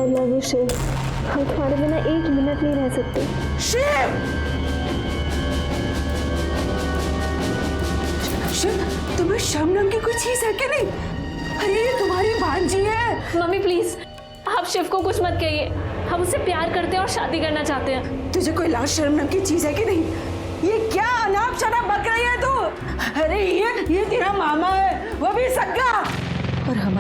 I love you Shiv, हम तुम्हारे बिना एक मिनट नहीं रह सकते। शिव, शिव, तुम्हें शर्म नाम की कोई चीज है कि नहीं? अरे ये तुम्हारी भांजी है। मम्मी प्लीज, आप शिव को कुछ मत कहिए, हम उससे प्यार करते हैं और शादी करना चाहते हैं। तुझे कोई लाज शर्म नाम की चीज है कि नहीं? ये क्या अनाप शनाप बक रही है तू? अरे ये तेरा मामा है, वो भी सगा। और हम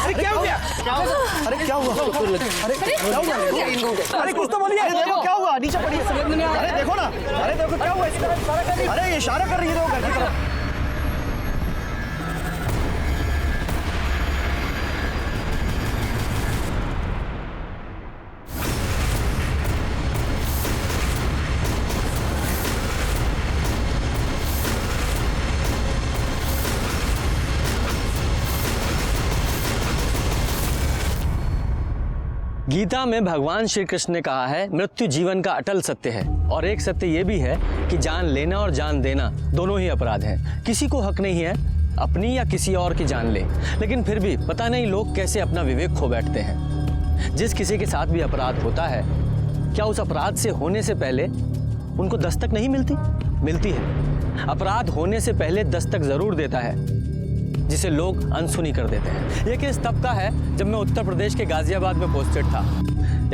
अरे क्या हो गया? अरे क्या हुआ? अरे क्या हुआ? अरे कुछ तो बोलिए। देखो क्या हुआ? नीचे पड़ी है। अरे देखो ना, अरे देखो क्या हुआ? अरे ये इशारा कर रही है घर की तरफ। गीता में भगवान श्री कृष्ण ने कहा है मृत्यु जीवन का अटल सत्य है, और एक सत्य ये भी है कि जान लेना और जान देना दोनों ही अपराध हैं। किसी को हक नहीं है अपनी या किसी और की जान ले, लेकिन फिर भी पता नहीं लोग कैसे अपना विवेक खो बैठते हैं। जिस किसी के साथ भी अपराध होता है, क्या उस अपराध से होने से पहले उनको दस्तक नहीं मिलती? मिलती है। अपराध होने से पहले दस्तक जरूर देता है, जिसे लोग अनसुनी कर देते हैं। ये केस तब का है जब मैं उत्तर प्रदेश के गाजियाबाद में पोस्टेड था।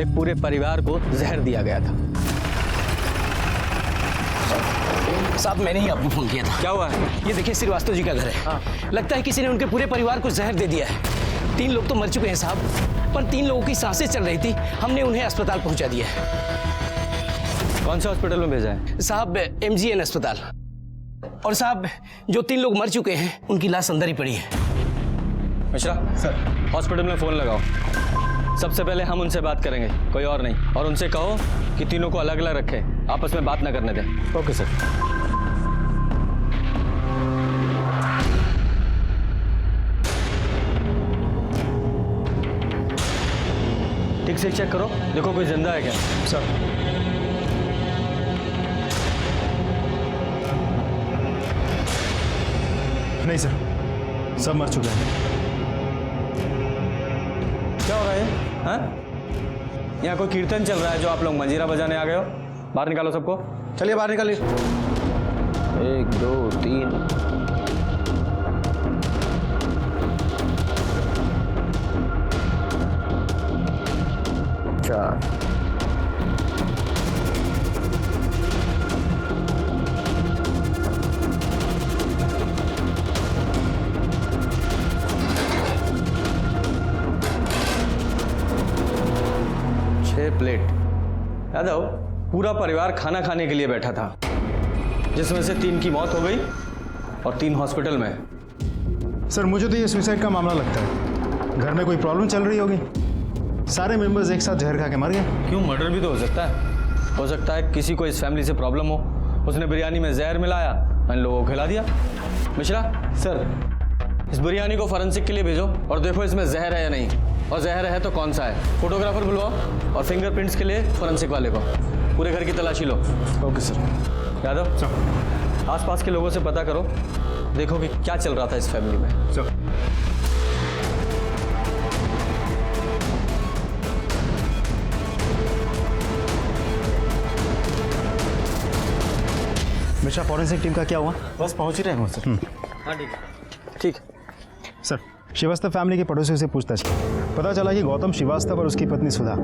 एक पूरे परिवार को जहर दिया गया था। साहब मैंने ही आपको फोन किया था। क्या हुआ है? ये देखिए श्रीवास्तव जी का घर है। हाँ। लगता है किसी ने उनके पूरे परिवार को जहर दे दिया है। 3 लोग तो मर चुके हैं साहब, पर 3 लोगों की सांसें चल रही थी। हमने उन्हें अस्पताल पहुंचा दिया है। कौन से हॉस्पिटल में भेजा है? साहब MGN अस्पताल। और साहब जो 3 लोग मर चुके हैं उनकी लाश अंदर ही पड़ी है। मिश्रा सर, हॉस्पिटल में फोन लगाओ। सबसे पहले हम उनसे बात करेंगे, कोई और नहीं। और उनसे कहो कि तीनों को अलग अलग रखे, आपस में बात ना करने दें। Okay sir. ठीक से चेक करो, देखो कोई जिंदा है क्या। सर नहीं सर, सब मर चुके हैं। क्या हो रहा है? हाँ, यहाँ कोई कीर्तन चल रहा है जो आप लोग मंजीरा बजाने आ गए हो? बाहर निकालो सबको। चलिए बाहर निकालिए। 1 2 3 4। प्लेट। यादव, पूरा परिवार खाना खाने के लिए बैठा था, जिसमें से 3 की मौत हो गई और 3 हॉस्पिटल में। सर मुझे तो ये सुसाइड का मामला लगता है। घर में कोई प्रॉब्लम चल रही होगी, सारे मेंबर्स एक साथ जहर खा के मर गए। क्यों, मर्डर भी तो हो सकता है। हो सकता है किसी को इस फैमिली से प्रॉब्लम हो, उसने बिरयानी में जहर मिलाया, इन लोगों को खिला दिया। मिश्रा सर, इस बिरयानी को फॉरेंसिक के लिए भेजो और देखो इसमें जहर है या नहीं, और जहर है तो कौन सा है। फोटोग्राफर बुलवाओ और फिंगरप्रिंट्स के लिए फॉरेंसिक वाले को। पूरे घर की तलाशी लो। Okay sir. यादव सर, आसपास के लोगों से पता करो, देखो कि क्या चल रहा था इस फैमिली में। सर मिश्रा, फॉरेंसिक टीम का क्या हुआ? बस पहुंच ही रहे हैं सर। हाँ ठीक है, ठीक। सर श्रीवास्तव फैमिली के पड़ोसियों से पूछताछ की, पता चला कि गौतम श्रीवास्तव और उसकी पत्नी सुधा,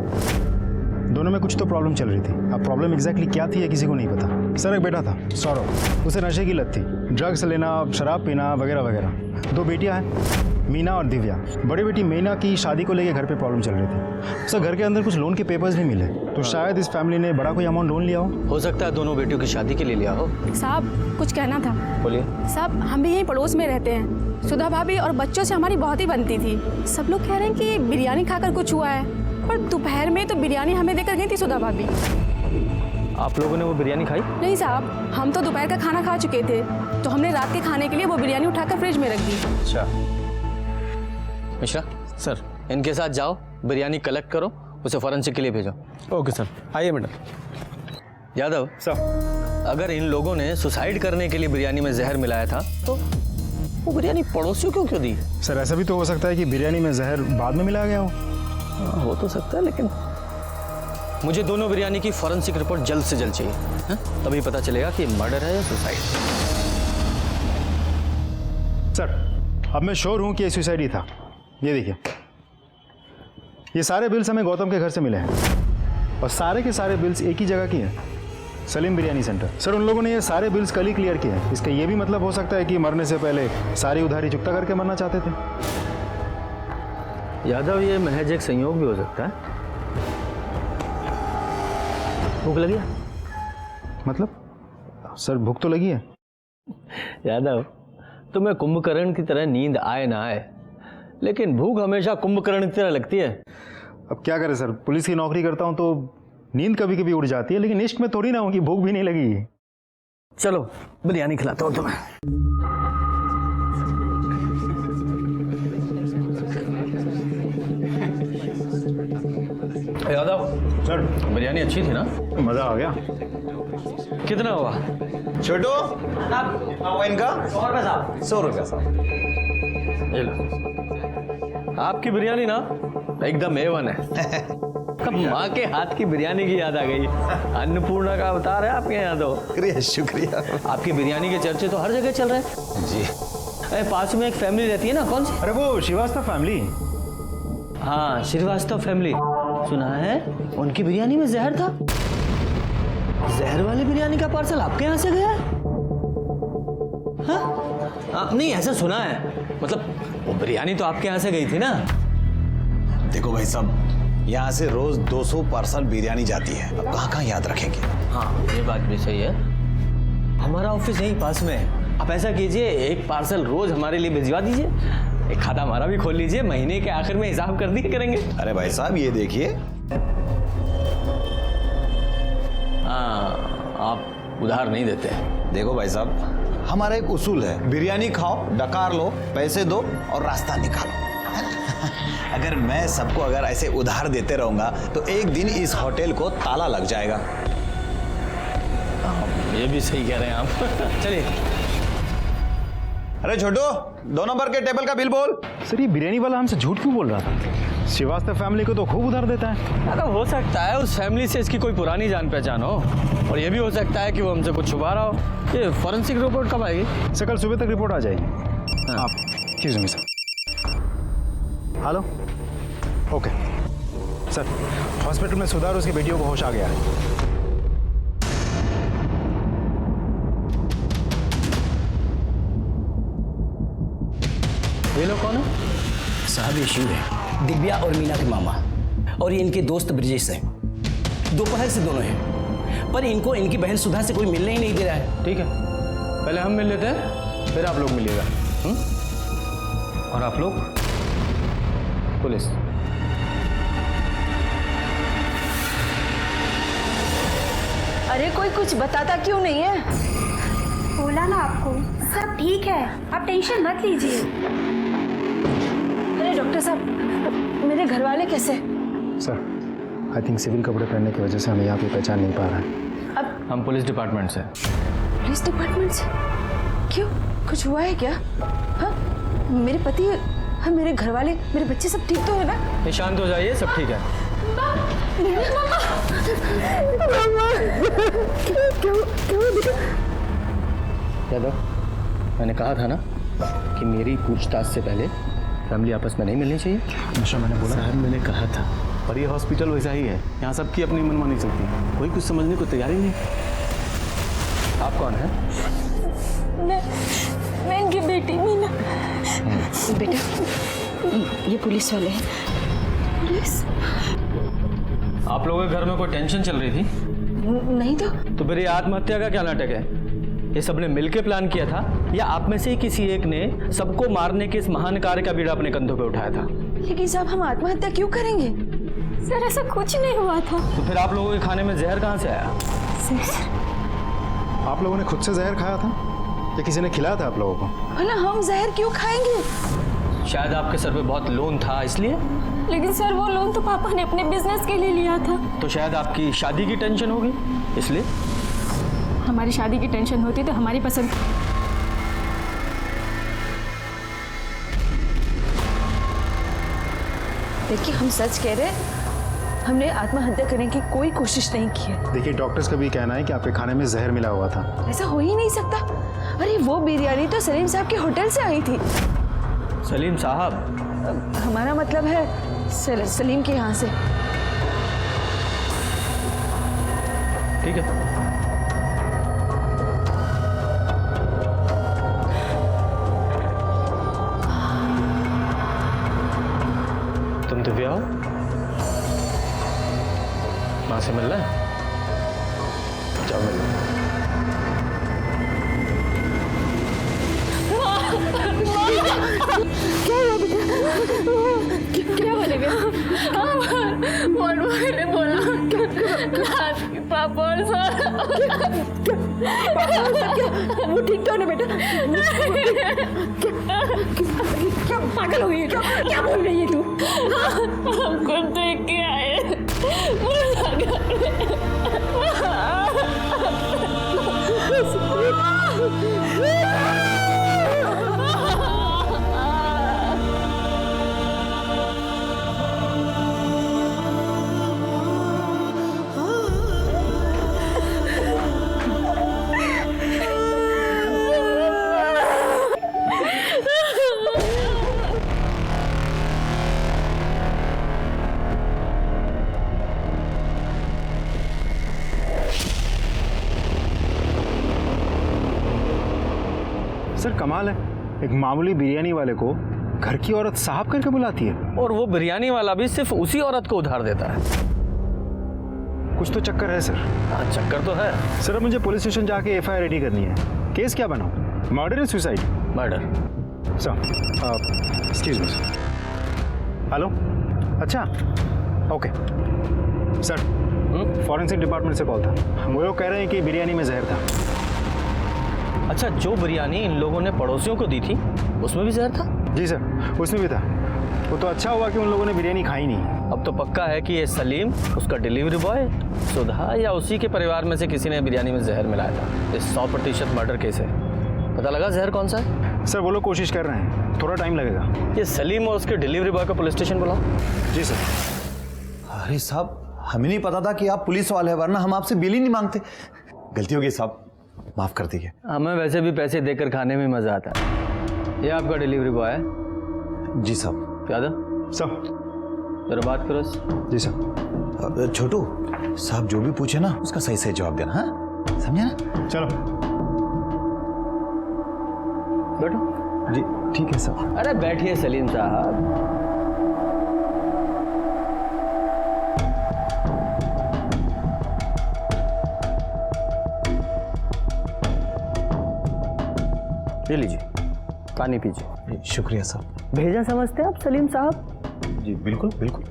दोनों में कुछ तो प्रॉब्लम चल रही थी। अब प्रॉब्लम एग्जैक्टली क्या थी ये किसी को नहीं पता। सर एक बेटा था सौरभ, उसे नशे की लत थी, ड्रग्स लेना, शराब पीना वगैरह वगैरह। 2 बेटियां हैं, मीना और दिव्या। बड़ी बेटी मीना की शादी को लेकर घर पे प्रॉब्लम चल रही थी। सर घर के अंदर कुछ लोन के पेपर्स भी मिले, तो शायद इस फैमिली ने बड़ा कोई अमाउंट लोन लिया हो सकता है दोनों बेटियों की शादी के लिए लिया हो। साहब कुछ कहना था। बोलिए। साहब हम भी यहीं पड़ोस में रहते हैं। सुधा भाभी और बच्चों से हमारी बहुत ही बनती थी। सब लोग कह रहे हैं कि बिरयानी खाकर कुछ हुआ है, पर दोपहर में तो बिरयानी हमें देकर गई थी सुधा भाभी। आप लोगों ने वो बिरयानी खाई? नहीं साहब, हम तो दोपहर का खाना खा चुके थे, तो हमने रात के खाने के लिए वो बिरयानी उठाकर फ्रिज में रख दी। अच्छा मिश्रा सर, इनके साथ जाओ, बिरयानी कलेक्ट करो, उसे फॉरेंसिक के लिए भेजो। ओके सर, आइए मैडम। यादव सर, अगर इन लोगों ने सुसाइड करने के लिए बिरयानी में जहर मिलाया था तो वो बिरयानी पड़ोसियों को क्यों दी? सर ऐसा भी तो हो सकता है कि बिरयानी में जहर बाद में मिलाया गया हो। हो तो सकता है, लेकिन मुझे दोनों बिरयानी की फॉरेंसिक रिपोर्ट जल्द से जल्द चाहिए, है? तभी पता चलेगा कि मर्डर है या सुसाइड। सर अब मैं श्योर हूँ कि ये सुसाइड ही था। ये देखिए, ये सारे बिल्स हमें गौतम के घर से मिले हैं और सारे के सारे बिल्स एक ही जगह की हैं, सलीम बिरयानी सेंटर। सर उन लोगों ने ये सारे बिल्स कल ही क्लियर किए हैं। इसका ये भी मतलब हो सकता है कि मरने से पहले सारी उधारी चुकता करके मरना चाहते थे। यादव ये महज एक संयोग भी हो सकता है। भूख लगी है? मतलब सर भूख तो लगी है। यादव तुम्हें कुंभकर्ण की तरह नींद आए ना आए, लेकिन भूख हमेशा कुंभकर्ण की तरह लगती है। अब क्या करें सर, पुलिस की नौकरी करता हूँ तो नींद कभी कभी उड़ जाती है, लेकिन इश्क में थोड़ी ना हो कि भूख भी नहीं लगी। चलो बिरयानी खिलाता हूँ तुम्हें। यादव सर बिरयानी अच्छी थी ना? मज़ा आ गया। कितना हुआ? छोटू वो इनका 100 रुपया साहब। ये लो। आपकी बिरयानी ना एकदम A1 है। कब माँ के हाथ की बिरयानी की याद आ गई। अन्नपूर्णा का अवतार है आपके यहाँ तो। शुक्रिया शुक्रिया। आपकी बिरयानी के चर्चे तो हर जगह चल रहे हैं जी। अरे पास में एक फैमिली रहती है ना, कौन सी? अरे वो श्रीवास्तव फैमिली। हाँ श्रीवास्तव फैमिली, सुना है उनकी बिरयानी में जहर था। जहर वाली बिरयानी का पार्सल आपके यहाँ से गया? हाँ नहीं, ऐसा सुना है, मतलब वो बिरयानी तो आपके यहाँ से गई थी ना? देखो भाई साहब, यहाँ से रोज 200 पार्सल बिरयानी जाती है, अब कहाँ याद रखेंगे। हाँ ये बात भी सही है। हमारा ऑफिस यहीं पास में है, आप ऐसा कीजिए एक पार्सल रोज हमारे लिए भिजवा दीजिए, एक खाता हमारा भी खोल लीजिए, महीने के आखिर में हिसाब कर दिए करेंगे। अरे भाई साहब ये देखिए। हाँ आप उधार नहीं देते। देखो भाई साहब, हमारा एक उसूल है, बिरयानी खाओ, डकार लो, पैसे दो और रास्ता निकालो। अगर मैं सबको अगर ऐसे उधार देते रहूंगा तो एक दिन इस होटल को ताला लग जाएगा। ये भी सही कह रहे हैं आप। चलिए। अरे छोटू, 2 नंबर के टेबल का बिल बोल। सर ये बिरयानी वाला हमसे झूठ क्यों बोल रहा था? श्रीवास्तव फैमिली को तो खूब उधार देता है। अगर हो सकता है उस फैमिली से इसकी कोई पुरानी जान पहचान हो, और ये भी हो सकता है कि वो हमसे कुछ छुपा रहा हो। ये फॉरेंसिक रिपोर्ट कब आएगी? सर कल सुबह तक रिपोर्ट आ जाएगी। आप excuse me sir. Hello, okay sir, hospital में सुधार, उसकी बेटियों को होश आ गया है। ये लोग कौन है? साहब ये शिव है, दिव्या और मीना के मामा, और ये इनके दोस्त ब्रजेश हैं। दोपहर से दोनों हैं, पर इनको इनकी बहन सुधा से कोई मिलने ही नहीं दे रहा है। ठीक है, पहले हम मिल लेते हैं, फिर आप लोग मिलिएगा। और आप लोग पुलिस। अरे कोई कुछ बताता क्यों नहीं है? बोला ना आपको, सब ठीक है, आप टेंशन मत लीजिए। अरे डॉक्टर साहब, मेरे घर वाले कैसे? सर आई थिंक सिविल कपड़े पहनने की वजह से हमें यहाँ पे पहचान नहीं पा रहा है। अब हम पुलिस डिपार्टमेंट से। पुलिस डिपार्टमेंट से? क्यों, कुछ हुआ है क्या? हाँ मेरे पति, हाँ मेरे घर वाले, मेरे बच्चे सब ठीक तो है ना? ये शांत हो जाइए, सब ठीक है। यादव, मैंने कहा था ना कि मेरी पूछताछ से पहले फैमिली आपस में नहीं मिलनी चाहिए। हमेशा मैंने बोला। साहब मैंने कहा था, और ये हॉस्पिटल वैसा ही है, यहाँ सबकी अपनी मनमानी चलती है, कोई कुछ समझने को तैयार ही नहीं। आप कौन हैं? मैं इनकी बेटी मीना। बेटा ये पुलिस वाले हैं। पुलिस? आप लोगों के घर में कोई टेंशन चल रही थी? नहीं तो फिर ये आत्महत्या का क्या नाटक है? ये सबने मिलकर प्लान किया था, या आप में से ही किसी एक ने सबको मारने के इस महान कार्य का बीड़ा अपने कंधों पे उठाया था? लेकिन साहब हम आत्महत्या क्यों करेंगे? सर ऐसा कुछ नहीं हुआ था। तो फिर आप लोगों के खाने में जहर कहाँ से आया? आप लोगों ने खुद से जहर खाया था या किसी ने खिलाया था आप लोगों को? भला हम जहर क्यों खाएंगे? शायद आपके सर पे बहुत लोन था इसलिए। लेकिन सर वो लोन तो पापा ने अपने बिजनेस के लिए लिया था। तो शायद आपकी शादी की टेंशन होगी इसलिए। हमारी शादी की टेंशन होती तो हमारी पसंद। देखिए हम सच कह रहे हैं, हमने आत्महत्या करने की कोई कोशिश नहीं की है। देखिए डॉक्टर्स का भी कहना है कि आपके खाने में जहर मिला हुआ था। ऐसा हो ही नहीं सकता। अरे वो बिरयानी तो सलीम साहब के होटल से आई थी। सलीम साहब? हमारा मतलब है सलीम के यहाँ से। ठीक है। तुम दिव्या हो? माँ से मिलना है? जाओ मिलो। क्या बोले मैंने बोला आपके पापा और वो ठीक तो नहीं बेटा? क्या पागल हो गई? क्या बोल रही है तू? हमको देख के आए। सर कमाल है, एक मामूली बिरयानी वाले को घर की औरत साहब करके बुलाती है। और वो बिरयानी वाला भी सिर्फ उसी औरत को उधार देता है। कुछ तो चक्कर है सर। हाँ चक्कर तो है। सर अब मुझे पुलिस स्टेशन जाके एफआईआर रेडी करनी है। केस क्या बनाऊं? मर्डर या suicide? Murder. Sir excuse me. Hello, अच्छा ओके सर, फॉरेंसिक डिपार्टमेंट से कॉल था। वो लोग कह रहे हैं कि बिरयानी में जहर था। अच्छा, जो बिरयानी इन लोगों ने पड़ोसियों को दी थी उसमें भी जहर था? जी सर, उसमें भी था। वो तो अच्छा हुआ कि उन लोगों ने बिरयानी खाई नहीं। अब तो पक्का है कि ये सलीम, उसका डिलीवरी बॉय, सुधा या उसी के परिवार में से किसी ने बिरयानी में जहर मिलाया था। ये 100% मर्डर केस है। पता लगा जहर कौन सा है? सर वो लोग कोशिश कर रहे हैं, थोड़ा टाइम लगेगा। ये सलीम और उसके डिलीवरी बॉय को पुलिस स्टेशन बुलाओ। जी सर। अरे साहब, हमें नहीं पता था कि आप पुलिस वाले हैं, वरना हम आपसे बिल ही नहीं मांगते। गलती हो गई साहब, माफ कर दीजिए। हमें वैसे भी पैसे देकर खाने में मजा आता है। ये आपका डिलीवरी बॉय है? जी साहब। यादव सर। जरा बात करो। जी सर। छोटू साहब जो भी पूछे ना उसका सही सही जवाब देना, हाँ समझे ना? चलो बैठो। जी ठीक है साहब। अरे बैठिए सलीम साहब। ले लीजिए, पानी पीजिए। शुक्रिया साहब। भेजा समझते हैं आप सलीम साहब? जी बिल्कुल बिल्कुल।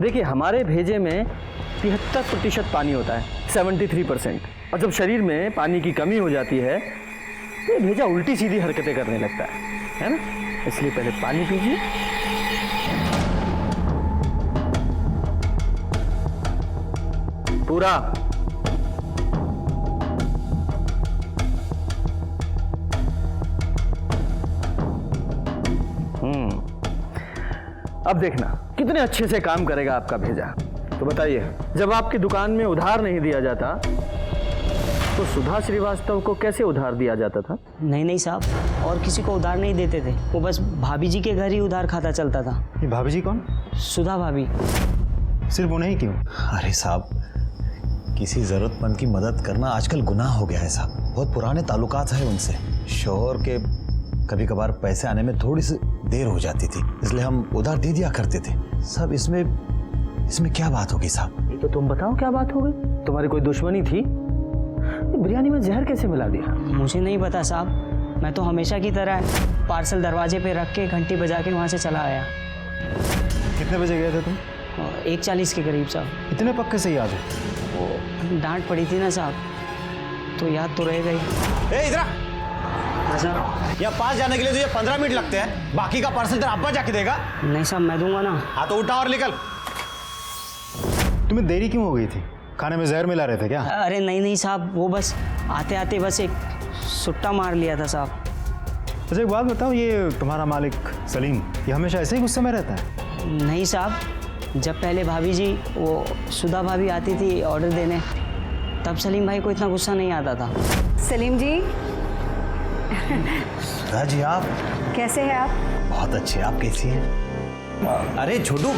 देखिए हमारे भेजे में 73% पानी होता है, 73%। और जब शरीर में पानी की कमी हो जाती है तो ये भेजा उल्टी सीधी हरकतें करने लगता है ना? इसलिए पहले पानी पीजिए। पूरा। अब देखना कितने अच्छे से काम करेगा आपका भेजा। तो बताइए, जब आपकी दुकान में उधार नहीं दिया जाता तो सुधा श्रीवास्तव को कैसे उधार दिया जाता था? नहीं साहब, और किसी को उधार नहीं देते थे। वो बस भाभी जी के घर ही उधार खाता चलता था। ये भाभी जी कौन? सुधा भाभी। सिर्फ उन्हें क्यों? अरे साहब, किसी जरूरतमंद की मदद करना आजकल गुनाह हो गया है साहब। बहुत पुराने ताल्लुकात है उनसे। शोहर के कभी कभार पैसे आने में थोड़ी सी देर हो जाती थी, इसलिए हम उधार दे दिया करते थे। सब इसमें क्या बात होगी साहब? ये तो तुम बताओ क्या बात हो गई? तुम्हारी कोई दुश्मनी थी? बिरयानी में जहर कैसे मिला दिया? मुझे नहीं पता साहब, मैं तो हमेशा की तरह पार्सल दरवाजे पे रख के घंटी बजा के वहाँ से चला आया। कितने बजे गए थे तुम? 1:40 के करीब साहब। इतने पक्के से याद है? डांट पड़ी थी ना साहब, तो याद तो रहेगा ही। ए इधर आ। हाँ साहब। यहाँ पास जाने के लिए तुझे 15 मिनट लगते हैं, बाकी का पार्सल तेरा अब्बा जाके देगा। नहीं साहब, मैं दूंगा ना। हाँ तो उठा और निकल। तुम्हें देरी क्यों हो गई थी? खाने में जहर मिला रहे थे क्या? अरे नहीं नहीं साहब, वो बस आते आते बस एक सुट्टा मार लिया था साहब। अच्छा एक बात बताओ, ये तुम्हारा मालिक सलीम ये हमेशा ऐसे ही गुस्से में रहता है? नहीं साहब, जब पहले भाभी जी वो सुधा भाभी आती थी ऑर्डर देने, तब सलीम भाई को इतना गुस्सा नहीं आता था। सलीम जी सुधा जी आप कैसे हैं आप? बहुत अच्छे, आप कैसी हैं? अरे छोटू,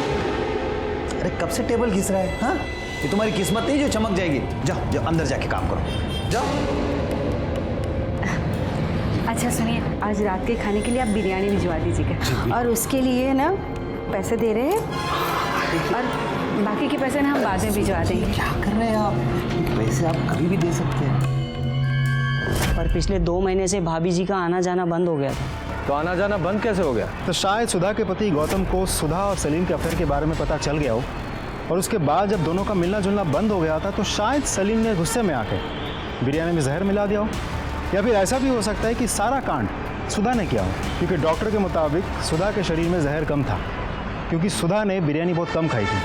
अरे कब से टेबल घिस रहा है? हाँ, ये तुम्हारी किस्मत नहीं जो चमक जाएगी। जाओ जाओ अंदर जाके काम करो, जाओ। अच्छा सुनिए, आज रात के खाने के लिए आप बिरयानी भिजवा दीजिएगा, और उसके लिए ना पैसे दे रहे हैं, और बाकी के पैसे ना हम बाद में भिजवा देंगे। क्या कर रहे हैं आप? पैसे आप कभी भी दे सकते हैं। पर पिछले 2 महीने से भाभी जी का आना जाना बंद हो गया था। तो आना जाना बंद कैसे हो गया? तो शायद सुधा के पति गौतम को सुधा और सलीम के अफेयर के बारे में पता चल गया हो, और उसके बाद जब दोनों का मिलना जुलना बंद हो गया था तो शायद सलीम ने गुस्से में आके बिरयानी में जहर मिला दिया हो, या फिर ऐसा भी हो सकता है कि सारा कांड सुधा ने किया हो, क्योंकि डॉक्टर के मुताबिक सुधा के शरीर में जहर कम था, क्योंकि सुधा ने बिरयानी बहुत कम खाई थी।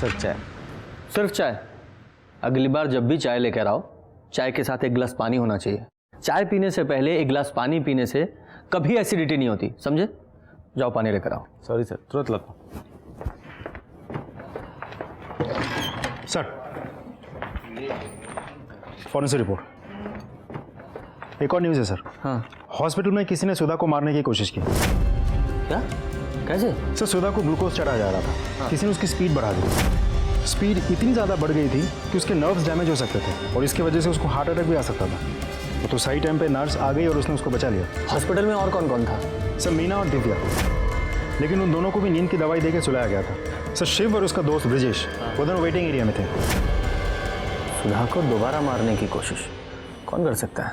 सिर्फ चाय, सिर्फ चाय। अगली बार जब भी चाय लेकर आओ, चाय के साथ एक गिलास पानी होना चाहिए। चाय पीने से पहले एक गिलास पानी पीने से कभी एसिडिटी नहीं होती, समझे? जाओ पानी लेकर आओ। सॉरी सर, तुरंत लाता हूं। Sir forensic report. एक और न्यूज़ है सर। हाँ। हॉस्पिटल में किसी ने सुधा को मारने की कोशिश की। क्या? कैसे? सर सुधा को ग्लूकोज चढ़ाया जा रहा था। हाँ। किसी ने उसकी स्पीड बढ़ा दी। स्पीड इतनी ज़्यादा बढ़ गई थी कि उसके नर्व्स डैमेज हो सकते थे, और इसकी वजह से उसको हार्ट अटैक भी आ सकता था। तो सही टाइम पे नर्स आ गई और उसने उसको बचा लिया। हॉस्पिटल में और कौन कौन था? सर मीना और दिव्या, लेकिन उन दोनों को भी नींद की दवाई देकर सुलाया गया था। सर शिव और उसका दोस्त ब्रिजेश वो दोनों वेटिंग एरिया में थे। सुधा को दोबारा मारने की कोशिश कौन कर सकता है?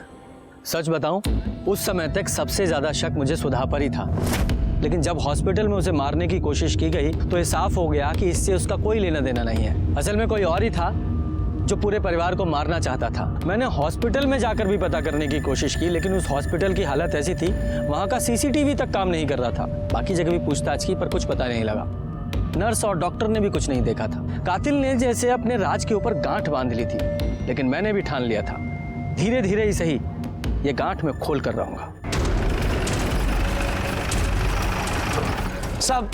सच बताऊं, उस समय तक सबसे ज्यादा शक मुझे सुधा पर ही था, लेकिन जब हॉस्पिटल में उसे मारने की कोशिश की गई तो ये साफ हो गया कि इससे उसका कोई लेना देना नहीं है। असल में कोई और ही था जो पूरे परिवार को मारना चाहता था। मैंने हॉस्पिटल में जाकर भी पता करने की कोशिश की, लेकिन उस हॉस्पिटल की हालत ऐसी थी, वहां का सीसीटीवी तक काम नहीं कर रहा था। बाकी जगह भी पूछताछ की पर कुछ पता नहीं लगा। नर्स और डॉक्टर ने भी कुछ नहीं देखा था। कातिल ने जैसे अपने राज के ऊपर गांठ बांध ली थी, लेकिन मैंने भी ठान लिया था, धीरे धीरे ही सही ये गांठ में खोल कर रहूंगा। साहब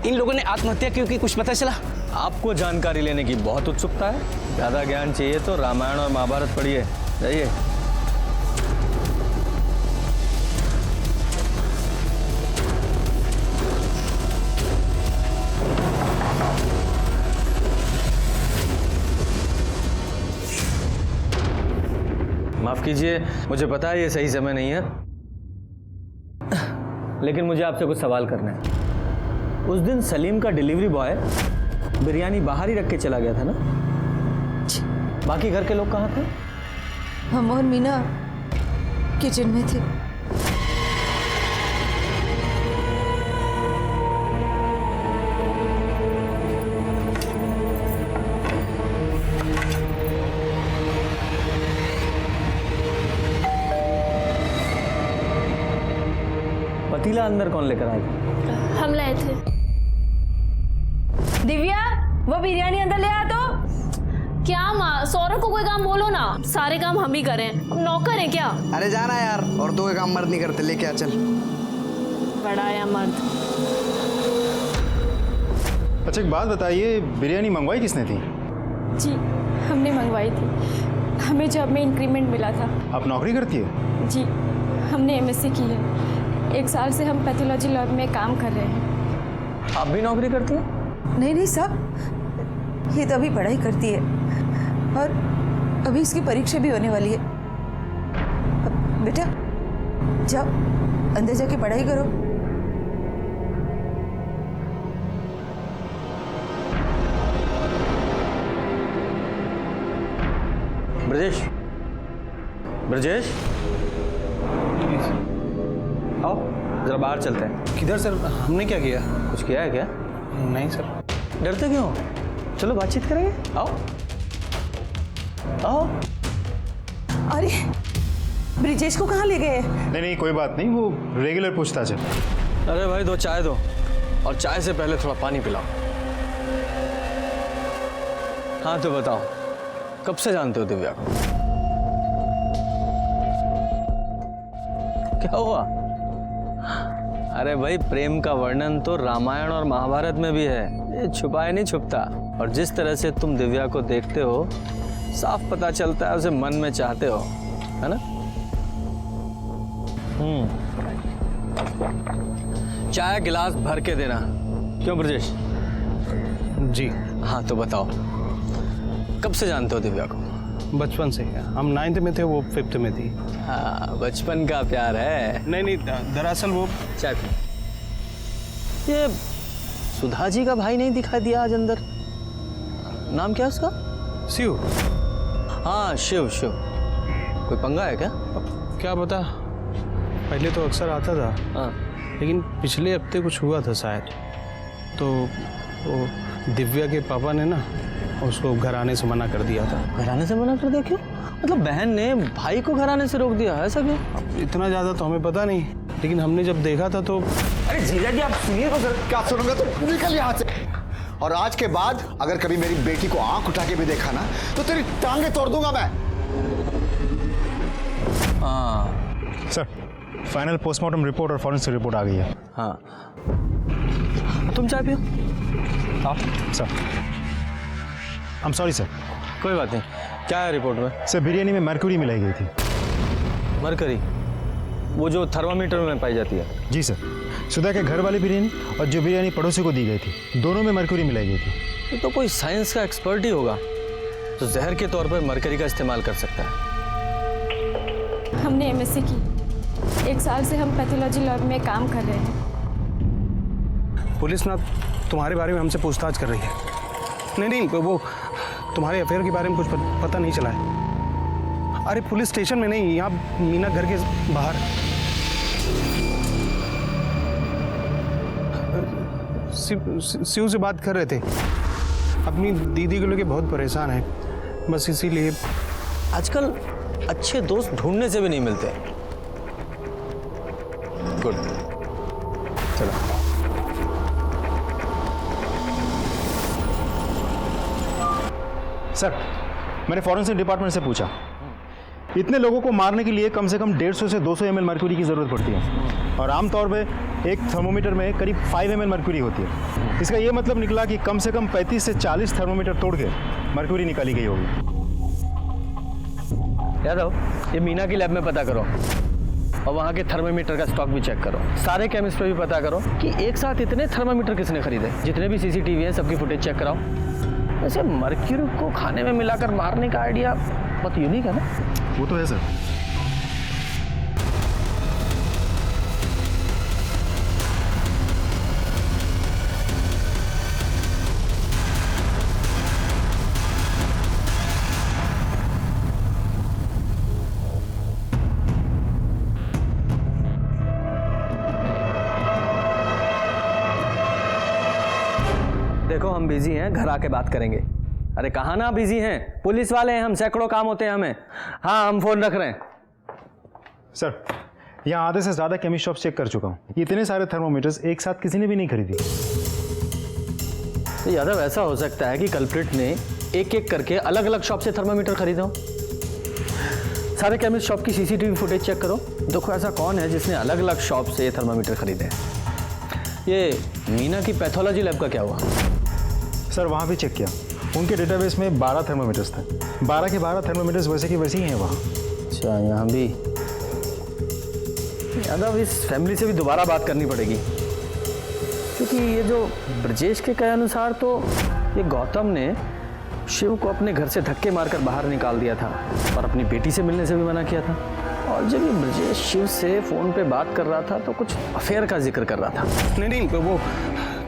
इन लोगों ने आत्महत्या क्यों की, कुछ पता चला? आपको जानकारी लेने की बहुत उत्सुकता है? ज्यादा ज्ञान चाहिए तो रामायण और महाभारत पढ़िए। जाइए। माफ कीजिए, मुझे पता है ये सही समय नहीं है, लेकिन मुझे आपसे कुछ सवाल करना है। उस दिन सलीम का डिलीवरी बॉय बिरयानी बाहर ही रख के चला गया था ना? बाकी घर के लोग कहाँ थे? हम और मीना किचन में थे। पतीला अंदर कौन लेकर आया? हम लाए थे। दिव्या वो बिरयानी अंदर ले आ। तो क्या माँ, सौरभ को कोई काम बोलो ना, सारे काम हम ही करें, नौकर हैं क्या? अरे जाना यार, और दो काम मर्द नहीं करते, लेके आ चल। बड़ा या मर्द। अच्छा एक बात बताइए, बिरयानी मंगवाई किसने थी? जी हमने मंगवाई थी, हमें जॉब में इंक्रीमेंट मिला था। आप नौकरी करती है? जी हमने एमएससी की है, 1 साल से हम पैथोलॉजी लैब में काम कर रहे हैं। आप भी नौकरी करती हैं? नहीं नहीं साहब, ये तो अभी पढ़ाई करती है, और अभी इसकी परीक्षा भी होने वाली है। अब बेटा जाओ अंदर जाके पढ़ाई करो। ब्रजेश, ब्रजेश, आओ जरा बाहर चलते हैं। किधर सर? हमने क्या किया? कुछ किया है क्या? नहीं सर। डरते क्यों? चलो बातचीत करेंगे, आओ आओ। अरे ब्रिजेश को कहाँ ले गए? नहीं नहीं कोई बात नहीं, वो रेगुलर पूछताछ है। अरे भाई 2 चाय दो, और चाय से पहले थोड़ा पानी पिलाओ। हाँ तो बताओ, कब से जानते हो दिव्या को? क्या हुआ? अरे भाई प्रेम का वर्णन तो रामायण और महाभारत में भी है, ये छुपाए नहीं छुपता। और जिस तरह से तुम दिव्या को देखते हो साफ पता चलता है उसे मन में चाहते हो, है ना? चाय गिलास भर के देना, क्यों ब्रजेश? जी। हाँ तो बताओ, कब से जानते हो दिव्या को? बचपन से। हम 9th में थे, वो 5th में थी। हाँ बचपन का प्यार है। नहीं, दरअसल वो चाय पी। ये सुधा जी का भाई नहीं दिखाई दिया आज अंदर, नाम क्या है उसका? शिव। हाँ शिव। कोई पंगा है क्या? क्या पता, पहले तो अक्सर आता था। हाँ। लेकिन पिछले हफ्ते कुछ हुआ था शायद, तो वो दिव्या के पापा ने ना उसको घर आने से मना कर दिया था। घर आने से मना कर दिया? क्यों? मतलब बहन ने भाई को घर आने से रोक दिया, ऐसा क्यों? इतना ज़्यादा तो हमें पता नहीं, लेकिन हमने जब देखा था तो। अरे जीजा जी आप सुनिए तो सर। क्या सुनूंगा? तो निकल यहाँ से। और आज के बाद अगर कभी मेरी बेटी को आंख उठा के भी देखा ना तो तेरी टांगे तोड़ दूंगा मैं। हाँ सर, फाइनल पोस्टमार्टम रिपोर्ट और फॉरेंसिक रिपोर्ट आ गई है। हाँ तुम चाय पियो। हाँ sir. I am sorry sir. कोई बात नहीं। क्या है रिपोर्ट में? सर बिरयानी में मर्क्यूरी मिलाई गई थी। मरकरी? वो जो थर्मामीटर में पाई जाती है? जी सर। सुधा के घर वाली बिरयानी और जो बिरयानी पड़ोसी को दी गई थी, दोनों में मर्क्यूरी मिलाई गई थी। ये तो कोई साइंस का एक्सपर्ट ही होगा तो जहर के तौर पर मरकरी का इस्तेमाल कर सकता है। हमने एमएससी की, 1 साल से हम पैथोलॉजी लैब में काम कर रहे हैं। पुलिस ना तुम्हारे बारे में हमसे पूछताछ कर रही है। नहीं, वो तुम्हारे अफेयर के बारे में कुछ पता नहीं चला है। अरे पुलिस स्टेशन में नहीं, यहाँ मीना घर के बाहर। शिव से बात कर रहे थे, अपनी दीदी को लेके बहुत परेशान है, बस इसीलिए। आजकल अच्छे दोस्त ढूंढने से भी नहीं मिलते। गुड, चलो। सर मैंने फॉरेंसिक डिपार्टमेंट से पूछा, इतने लोगों को मारने के लिए कम से कम 150 से 200 ml मर्क्यूरी की ज़रूरत पड़ती है और आमतौर पे एक थर्मोमीटर में करीब 5 ml मर्क्यूरी होती है। इसका ये मतलब निकला कि कम से कम 35 से 40 थर्मोमीटर तोड़ के मर्क्यूरी निकाली गई होगी। यादव, ये मीना की लैब में पता करो और वहाँ के थर्मोमीटर का स्टॉक भी चेक करो। सारे केमिस्ट पे भी पता करो कि एक साथ इतने थर्मोमीटर किसने खरीदे। जितने भी सीसीटीवी हैं सबकी फुटेज चेक कराओ। वैसे मर्क्यूरी को खाने में मिलाकर मारने का आइडिया बहुत यूनिक है ना? वो तो है सर। देखो हम बिजी हैं, घर आके बात करेंगे। अरे कहाँ ना बिजी हैं, पुलिस वाले हैं हम, सैकड़ों काम होते हैं हमें। हाँ हम फोन रख रहे हैं। सर यहाँ आधे से ज़्यादा केमिस्ट शॉप चेक कर चुका हूँ, इतने सारे थर्मोमीटर्स एक साथ किसी ने भी नहीं खरीदी। तो यादव ऐसा हो सकता है कि कल्प्रिट ने एक एक करके अलग अलग शॉप से थर्मोमीटर खरीदा हो। सारे केमिस्ट शॉप की सीसीटीवी फुटेज चेक करो, देखो ऐसा कौन है जिसने अलग अलग शॉप से ये थर्मोमीटर खरीदे हैं। ये मीना की पैथोलॉजी लैब का क्या हुआ? सर वहाँ भी चेक किया, उनके डेटाबेस में 12 थर्मोमीटर्स थे। 12 के 12 थर्मोमीटर्स वैसे की वैसे ही हैं वहाँ। अच्छा यहाँ भी। यादव इस फैमिली से भी दोबारा बात करनी पड़ेगी, क्योंकि ये जो ब्रजेश के कहे अनुसार तो ये गौतम ने शिव को अपने घर से धक्के मारकर बाहर निकाल दिया था और अपनी बेटी से मिलने से भी मना किया था। और जब ये ब्रजेश शिव से फ़ोन पे बात कर रहा था तो कुछ अफेयर का जिक्र कर रहा था। नहीं, वो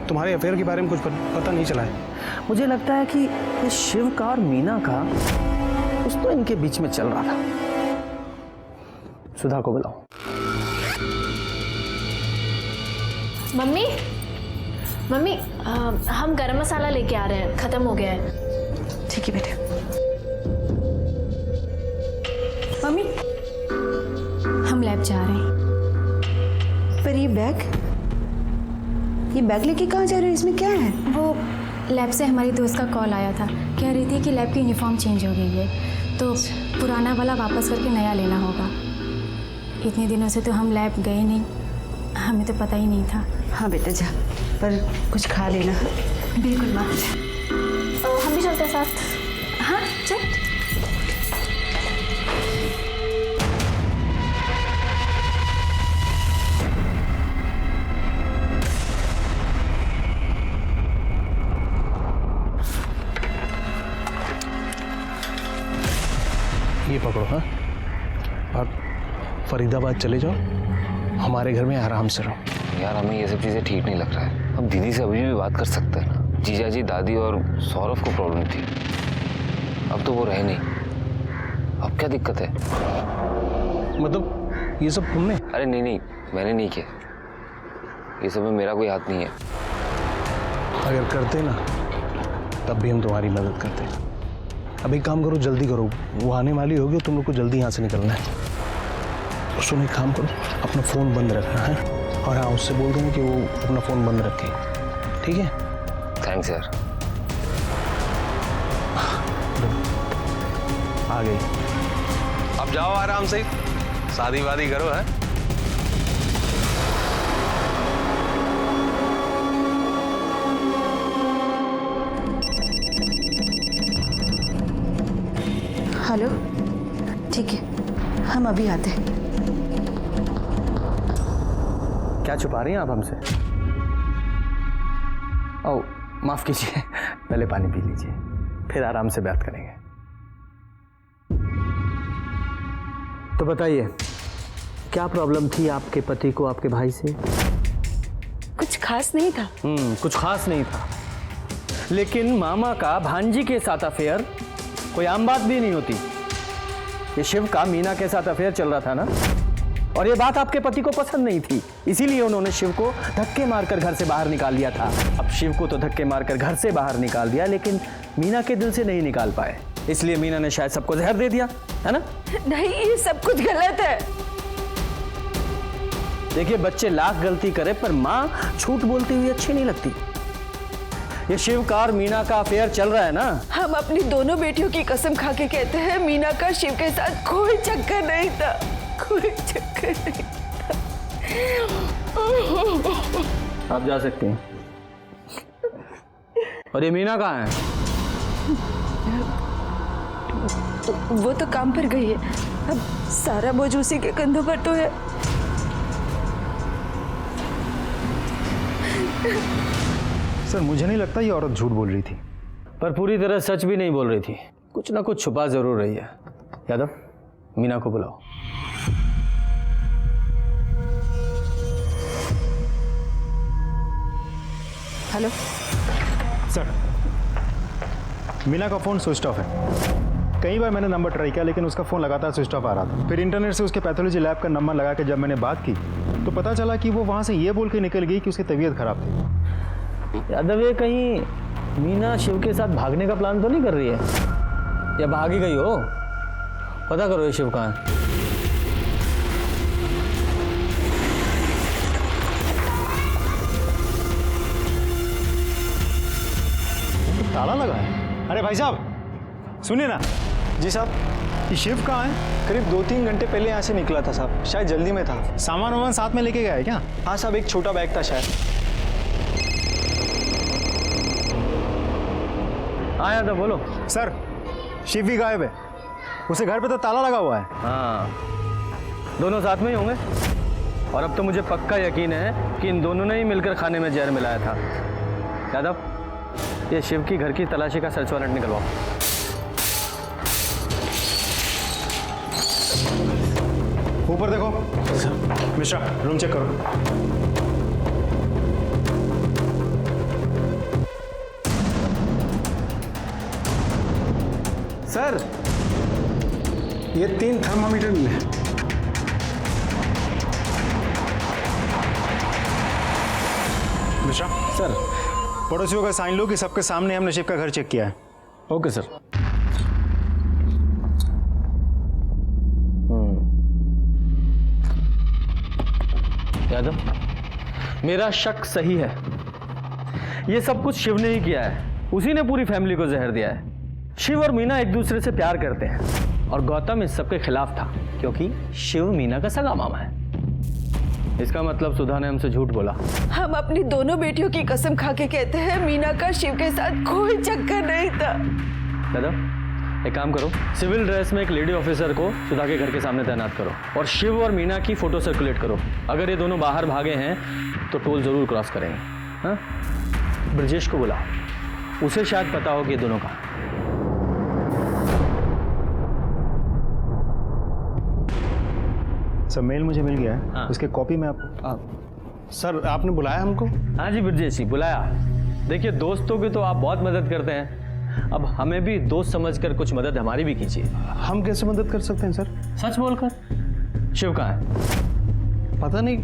तुम्हारे अफेयर के बारे में कुछ पता नहीं चला है। मुझे लगता है कि ये शिव का और मीना का कुछ तो इनके बीच में चल रहा था। सुधा को बुलाओ। मम्मी मम्मी हम गरम मसाला लेके आ रहे हैं, खत्म हो गया है। ठीक है बेटा। मम्मी हम लैब जा रहे हैं। पर ये बैग लेके कहाँ जा रहे हो? इसमें क्या है? वो लैब से हमारी दोस्त का कॉल आया था, कह रही थी कि लैब की यूनिफॉर्म चेंज हो गई है, तो पुराना वाला वापस करके नया लेना होगा। इतने दिनों से तो हम लैब गए नहीं, हमें तो पता ही नहीं था। हाँ बेटा जा, पर कुछ खा लेना। बिल्कुल माँ। हम भी चलते हैं साथ। हाँ चल। ये पकड़ो। हाँ, और फरीदाबाद चले जाओ, हमारे घर में आराम से रहो। यार हमें ये सब चीज़ें ठीक नहीं लग रहा है। अब दीदी से अभी भी बात कर सकते हैं ना। जीजा जी, दादी और सौरभ को प्रॉब्लम थी, अब तो वो रहे नहीं। अब क्या दिक्कत है? मतलब ये सब तुमने? अरे नहीं नहीं, मैंने नहीं किया, ये सब में मेरा कोई हाथ नहीं है। अगर करते ना तब भी हम तुम्हारी मदद करते। अब एक काम करो, जल्दी करो, वो आने वाली होगी, तुम लोग को जल्दी यहाँ से निकलना है। तो सुनो, एक काम करो, अपना फ़ोन बंद रखना है, और हाँ उससे बोल देना कि वो अपना फ़ोन बंद रखे, ठीक है? थैंक्स यार। आ गई। अब जाओ आराम से, शादी वादी करो। है हेलो, ठीक है, हम अभी आते हैं। क्या छुपा रही हैं आप हमसे? ओह माफ कीजिए, पहले पानी पी लीजिए, फिर आराम से बात करेंगे। तो बताइए, क्या प्रॉब्लम थी आपके पति को आपके भाई से? कुछ खास नहीं था। कुछ खास नहीं था, लेकिन मामा का भांजी के साथ अफेयर कोई आम बात भी नहीं होती। ये शिव का मीना के साथ अफेयर चल रहा था ना, और ये बात आपके पति को पसंद नहीं थी, इसीलिए उन्होंने शिव को धक्के मारकर घर से बाहर निकाल दिया था। अब शिव को तो धक्के मारकर घर से बाहर निकाल दिया, लेकिन मीना के दिल से नहीं निकाल पाए, इसलिए मीना ने शायद सबको जहर दे दिया, है ना? नहीं, ये सब कुछ गलत है। देखिए, बच्चे लाख गलती करे पर माँ झूठ बोलती हुई अच्छी नहीं लगती। ये शिव का और मीना का अफेयर चल रहा है ना। हम अपनी दोनों बेटियों की कसम खा के कहते हैं, मीना का शिव के साथ कोई चक्कर नहीं था, कोई चक्कर नहीं था। आप जा सकती हैं। और ये मीना कहाँ है? वो तो काम पर गई है, अब सारा बोझ उसी के कंधों पर तो है। सर मुझे नहीं लगता ये औरत झूठ बोल रही थी। पर पूरी तरह सच भी नहीं बोल रही थी, कुछ ना कुछ छुपा जरूर रही है। यादव, मीना को बुलाओ। हेलो सर, मीना का फ़ोन स्विच ऑफ है। कई बार मैंने नंबर ट्राई किया, लेकिन उसका फ़ोन लगातार स्विच ऑफ आ रहा था। फिर इंटरनेट से उसके पैथोलॉजी लैब का नंबर लगा के जब मैंने बात की तो पता चला कि वो वहाँ से ये बोल के निकल गई कि उसकी तबीयत खराब थी। यादव, ये कहीं मीना शिव के साथ भागने का प्लान तो नहीं कर रही है, या भाग ही गई हो? पता करो ये शिव कहाँ है। ताला लगा है। अरे भाई साहब सुनिए ना। जी साहब। ये शिव कहाँ है? करीब 2-3 घंटे पहले यहाँ से निकला था साहब, शायद जल्दी में था। सामान वामान साथ में लेके गया है क्या? हाँ साहब, एक छोटा बैग था शायद। हाँ यादव बोलो। सर, शिव भी गायब है, उसे घर पे तो ताला लगा हुआ है। हाँ, दोनों साथ में ही होंगे, और अब तो मुझे पक्का यकीन है कि इन दोनों ने ही मिलकर खाने में जहर मिलाया था। यादव, ये शिव की घर की तलाशी का सर्च वारंट निकलवाओ। ऊपर देखो। मिश्रा, रूम चेक करो। सर, ये 3 थर्मामीटर मिले। मिश्रा सर। पड़ोसियों का साइन लो कि सबके सामने हमने शिव का घर चेक किया है। Okay sir. यादव, मेरा शक सही है। ये सब कुछ शिव ने ही किया है। उसी ने पूरी फैमिली को जहर दिया है। शिव और मीना एक दूसरे से प्यार करते हैं और गौतम इस सब के खिलाफ था क्योंकि शिव मीना का सगा मामा है। इसका मतलब सुधा ने हमसे झूठ बोला। हम अपनी दोनों बेटियों की कसम खा के कहते हैं मीना का शिव के साथ कोई चक्कर नहीं था। यादव, एक काम करो, सिविल ड्रेस में एक लेडी ऑफिसर को सुधा के घर के सामने तैनात करो और शिव और मीना की फोटो सर्कुलेट करो। अगर ये दोनों बाहर भागे हैं तो टोल जरूर क्रॉस करेंगे। हाँ, ब्रजेश को बुलाओ, उसे शायद पता हो कि ये दोनों कहाँ हैं। सर मेल मुझे मिल गया है। हाँ। उसके कॉपी में आपको सर आपने बुलाया हमको? हाँ जी ब्रजेश जी, बुलाया। देखिए, दोस्तों की तो आप बहुत मदद करते हैं, अब हमें भी दोस्त समझकर कुछ मदद हमारी भी कीजिए। हम कैसे मदद कर सकते हैं सर? सच बोलकर। शिव कहाँ है? पता नहीं,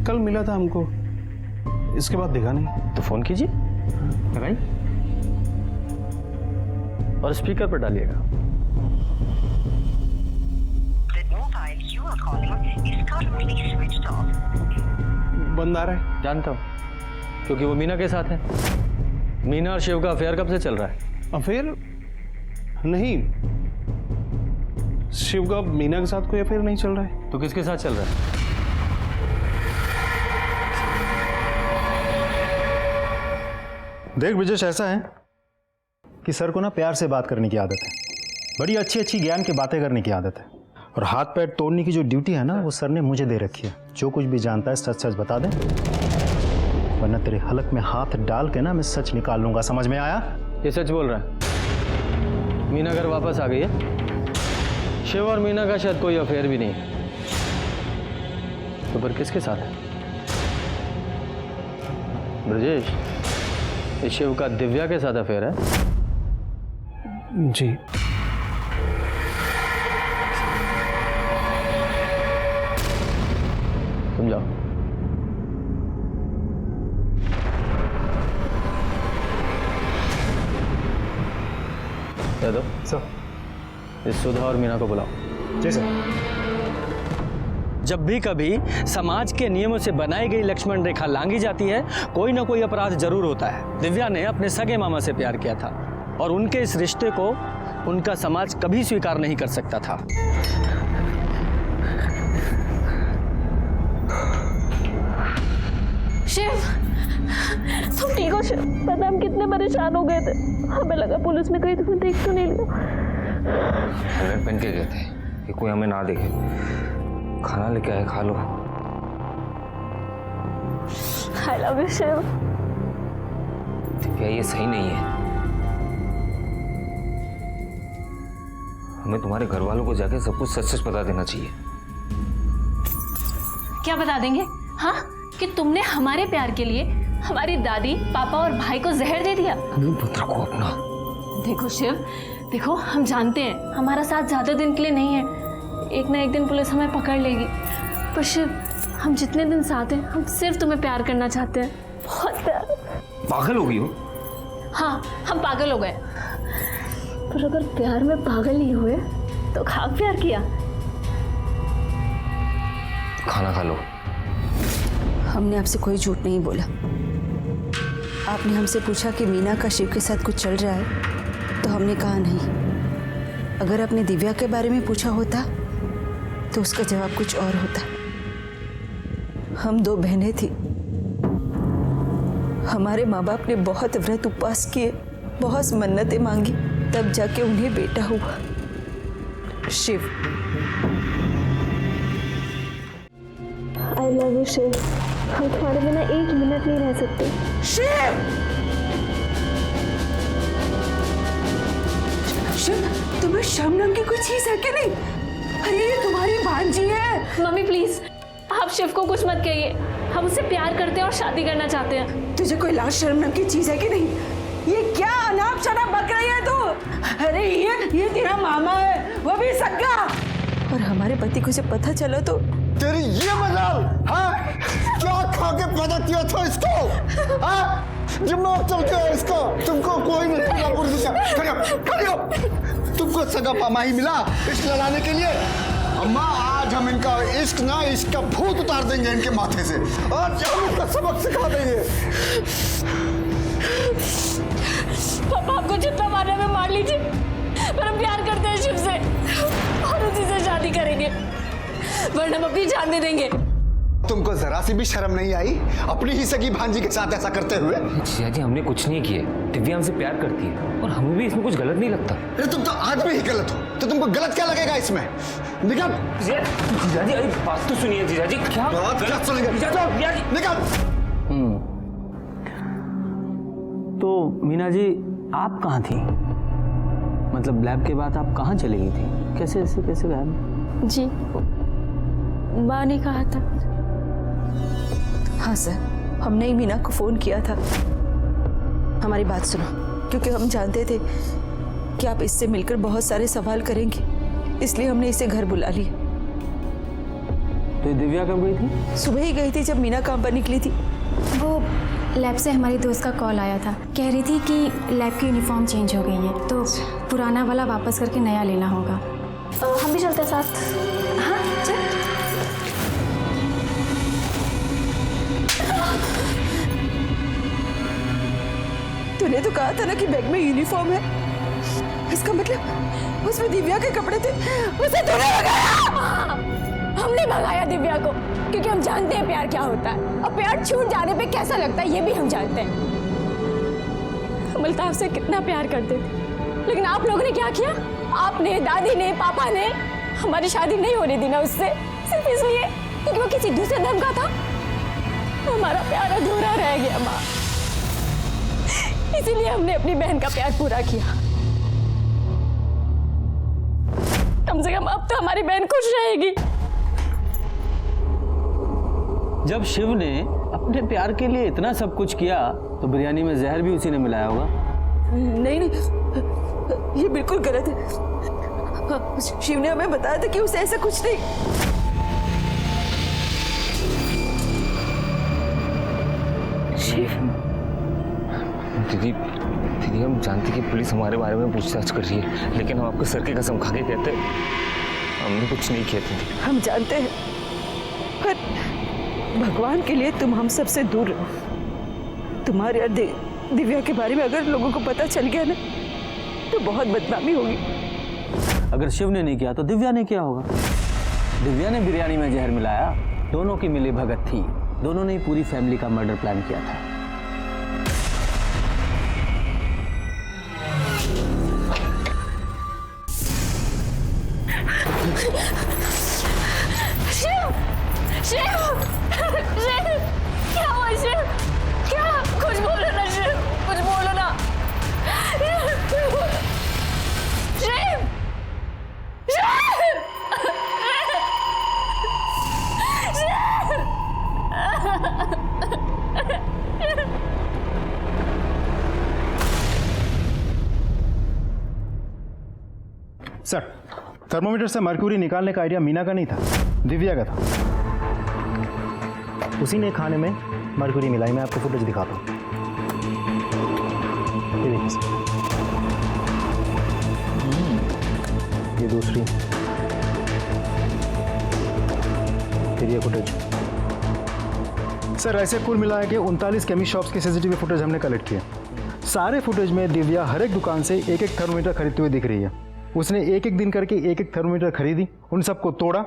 कल मिला था हमको, इसके बाद देखा नहीं। तो फोन कीजिए, लगाइए और स्पीकर पर डालिएगा। बंद आ रहा है। जानता हूँ, क्योंकि वो मीना के साथ है। मीना और शिव का अफेयर कब से चल रहा है? अफेयर नहीं, शिव का मीना के साथ कोई अफेयर नहीं चल रहा है। तो किसके साथ चल रहा है? देख ब्रजेश, ऐसा है कि सर को ना प्यार से बात करने की आदत है, बड़ी अच्छी अच्छी ज्ञान की बातें करने की आदत है, और हाथ पैर तोड़ने की जो ड्यूटी है ना वो सर ने मुझे दे रखी है। जो कुछ भी जानता है सच सच बता दे, वरना तेरे हलक में हाथ डाल के ना मैं सच निकाल लूंगा। समझ में आया? ये सच बोल रहा है। मीना घर वापस आ गई है। शिव और मीना का शायद कोई अफेयर भी नहीं है। तो फिर किसके साथ है? ब्रजेश, ये शिव का दिव्या के साथ अफेयर है? जी। तुम जाओ। यादव सर। इस सुधा और मीना को बुलाओ। जी सर। जब भी कभी समाज के नियमों से बनाई गई लक्ष्मण रेखा लांघी जाती है, कोई ना कोई अपराध जरूर होता है। दिव्या ने अपने सगे मामा से प्यार किया था और उनके इस रिश्ते को उनका समाज कभी स्वीकार नहीं कर सकता था। शिव, तुम ठीक हो शिव? पता हम कितने परेशान हो गए थे। हमें लगा पुलिस में कहीं तुम्हें देख तो नहीं लिया। हेलमेट पहन के गए थे कि कोई हमें ना देखे। खाना लेके आए, खा लो। I love you Shiv. क्या ये सही नहीं है? हमें तुम्हारे घर वालों को जाके सब कुछ सच सच बता देना चाहिए। क्या बता देंगे? हाँ, कि तुमने हमारे प्यार के लिए हमारी दादी, पापा और भाई को जहर दे दिया। पुत्र को अपना। देखो शिव, देखो हम जानते हैं हमारा साथ ज्यादा दिन के लिए नहीं है। एक ना एक दिन पुलिस हमें पकड़ लेगी। पर शिव, हम जितने दिन साथ हैं, हम सिर्फ तुम्हें प्यार करना चाहते हैं। बहुत प्यार। पागल हो गई हो? हाँ, हम पागल हो गए। पर अगर प्यार में पागल नहीं हुए तो खाक प्यार किया। खाना खा लो। हमने आपसे कोई झूठ नहीं बोला। आपने हमसे पूछा कि मीना का शिव के साथ कुछ चल रहा है, तो हमने कहा नहीं। अगर आपने दिव्या के बारे में पूछा होता तो उसका जवाब कुछ और होता। हम दो बहनें थी। हमारे माँ बाप ने बहुत व्रत उपवास किए, बहुत मन्नतें मांगी, तब जाके उन्हें बेटा हुआ, Shiv. I love you Shiv. हम तुम्हारे बिना एक मिनट नहीं रह सकते। शिव! शिव, तुम्हें शर्म नाम की कोई चीज है क्या नहीं? अरे ये तुम्हारी भांजी है। मम्मी प्लीज, आप शिव को कुछ मत कहिए। हम उससे प्यार करते हैं और शादी करना चाहते हैं। तुझे कोई लाज शर्म नाम की चीज है कि नहीं? ये क्या अनाप शनाप बक रही है तू? अरे ये तेरा मामा है, वो भी सगा। और हमारे पति को जब पता चला तो तेरी ये मजाल, हाँ? क्या खा के पैदा किया था इसको, हाँ? दिमाग चलते हो इसको, तुमको कोई नहीं मिला पुरुष का। खड़े हो। तुमको सगा पामाही मिला इश्क लड़ाने के लिए। अम्मा आज हम इनका इश्क ना, इसका भूत उतार देंगे इनके माथे से, और हम इनका सबक सिखा देंगे। पापा आपको जितना मारने में मार लीजिए, पर हम प्यार करते हैं शिव से और उसी से शादी करेंगे, वरना हम अपनी जान दे देंगे। तुमको जरा सी भी शर्म नहीं आई अपनी ही सगी भांजी के साथ ऐसा करते हुए? जीजा जी हमने कुछ नहीं किया, दिव्या हमसे प्यार करती है और हमें भी इसमें कुछ गलत नहीं लगता। अरे तुम तो आदमी ही गलत हो, तो तुमको गलत क्या लगेगा इसमें? निकल। जीजा जी अरे बात तो सुनिए जीजा जी। क्या बात क्या सुनेंगे? निकल। तो मीना जी आप कहाँ थी? मतलब लैब के बाद आप कहाँ चली गई थी? कैसे गायब? जी माँ ने कहा था। हाँ सर, हमने ही मीना को फ़ोन किया था। हमारी बात सुनो, क्योंकि हम जानते थे कि आप इससे मिलकर बहुत सारे सवाल करेंगे, इसलिए हमने इसे घर बुला लिया। तो दिव्या कब गई थी? सुबह ही गई थी जब मीना काम पर निकली थी। वो लैब से हमारी दोस्त का कॉल आया था, कह रही थी कि लैब की यूनिफॉर्म चेंज हो गई है, तो पुराना वाला वापस करके नया लेना होगा। हम भी चलते हैं साथ। हाँ चल। तूने तो कहा था ना कि बैग में यूनिफॉर्म है, इसका मतलब उसमें दिव्या के कपड़े थे, उसे तूने भगाया। हमने भगाया दिव्या को, क्योंकि हम जानते हैं प्यार क्या होता है, और प्यार छूट जाने पे कैसा लगता है ये भी हम जानते हैं। हम अल्ताफ से कितना प्यार करते थे, लेकिन आप लोगों ने क्या किया? आपने, दादी ने, पापा ने हमारी शादी नहीं होने दी ना उससे, सिर्फ इसलिए क्योंकि वो किसी दूसरे धर्म का था। हमारा प्यार अधूरा रह गया माँ, इसीलिए हमने अपनी बहन का प्यार पूरा किया। कम से कम अब तो हमारी बहन खुश रहेगी। जब शिव ने अपने प्यार के लिए इतना सब कुछ किया, तो बिरयानी में जहर भी उसी ने मिलाया होगा। नहीं, ये बिल्कुल गलत है। शिव ने हमें बताया था कि उसे ऐसा कुछ नहीं। शिव दीदी हम जानते कि पुलिस हमारे बारे में पूछताछ कर रही है, लेकिन हम आपके सर की कसम खा के कहते हमने कुछ नहीं किया दीदी। हम जानते हैं, पर भगवान के लिए तुम हम सबसे दूर रहो। तुम्हारे और दिव्या के बारे में अगर लोगों को पता चल गया ना, तो बहुत बदनामी होगी। अगर शिव ने नहीं किया तो दिव्या ने किया होगा। दिव्या ने बिरयानी में जहर मिलाया, दोनों की मिली भगत थी, दोनों ने पूरी फैमिली का मर्डर प्लान किया था। शिव, क्या हुआ शिव? क्या? कुछ बोलो ना शिव, कुछ बोलो ना। शिव, सर, थर्मोमीटर से मर्क्यूरी निकालने का आइडिया मीना का नहीं था, दिव्या का था। उसी ने खाने में मर्क्यूरी मिलाई। मैं आपको फुटेज दिखाता हूँ। ये देखिए सर, ये दूसरी, फिर ये फुटेज। सर ऐसे कुल मिला के 39 केमिस्ट शॉप्स के सीसीटीवी फुटेज हमने कलेक्ट किया। सारे फुटेज में दिव्या हर एक दुकान से एक एक थर्मोमीटर खरीदते हुए दिख रही है। उसने एक एक दिन करके एक एक थर्मोमीटर खरीदी, उन सबको तोड़ा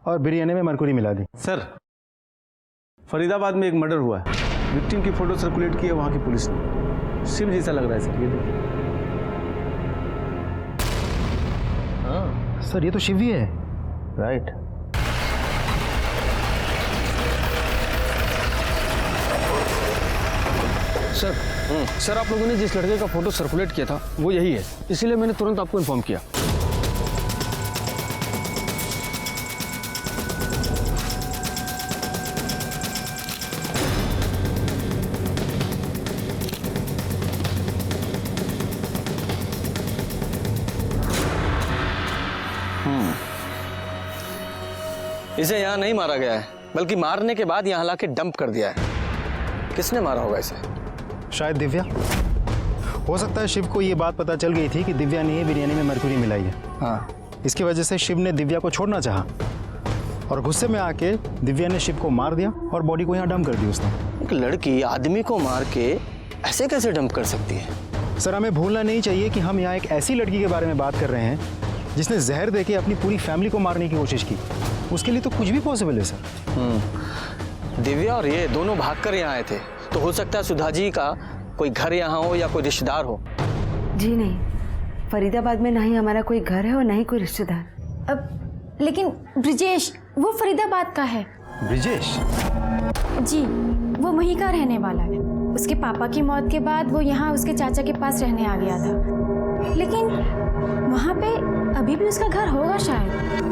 और बिरयानी में मर्क्यूरी मिला दी। सर, फरीदाबाद में एक मर्डर हुआ है, विक्टिम की फोटो सर्कुलेट की है वहाँ की पुलिस ने। शिव जैसा लग रहा है सर, ये देखिए। हाँ सर, ये तो शिव ही है। राइट। सर आप लोगों ने जिस लड़के का फोटो सर्कुलेट किया था वो यही है, इसीलिए मैंने तुरंत आपको इन्फॉर्म किया। इसे यहाँ नहीं मारा गया है, बल्कि मारने के बाद यहाँ लाके डंप कर दिया है। किसने मारा होगा इसे? शायद दिव्या। हो सकता है शिव को ये बात पता चल गई थी कि दिव्या ने ही बिरयानी में मरकरी मिलाई है। हाँ, इसकी वजह से शिव ने दिव्या को छोड़ना चाहा और गुस्से में आके दिव्या ने शिव को मार दिया और बॉडी को यहाँ डंप कर दी उसने। एक लड़की आदमी को मार के ऐसे कैसे डंप कर सकती है? सर, हमें भूलना नहीं चाहिए कि हम यहाँ एक ऐसी लड़की के बारे में बात कर रहे हैं जिसने जहर देके अपनी पूरी फैमिली को मारने की कोशिश की। उसके लिए तो कुछ भी पॉसिबल है सर। दिव्या और ये दोनों भागकर यहाँ आए थे, तो हो सकता है सुधा जी का कोई घर यहाँ हो या कोई रिश्तेदार हो। जी नहीं, फरीदाबाद में ना ही हमारा कोई घर है और ना ही कोई रिश्तेदार। अब लेकिन ब्रिजेश वो फरीदाबाद का है। ब्रिजेश? जी, वो वहीं का रहने वाला है। उसके पापा की मौत के बाद वो यहाँ उसके चाचा के पास रहने आ गया था, लेकिन वहाँ पे अभी भी उसका घर होगा शायद।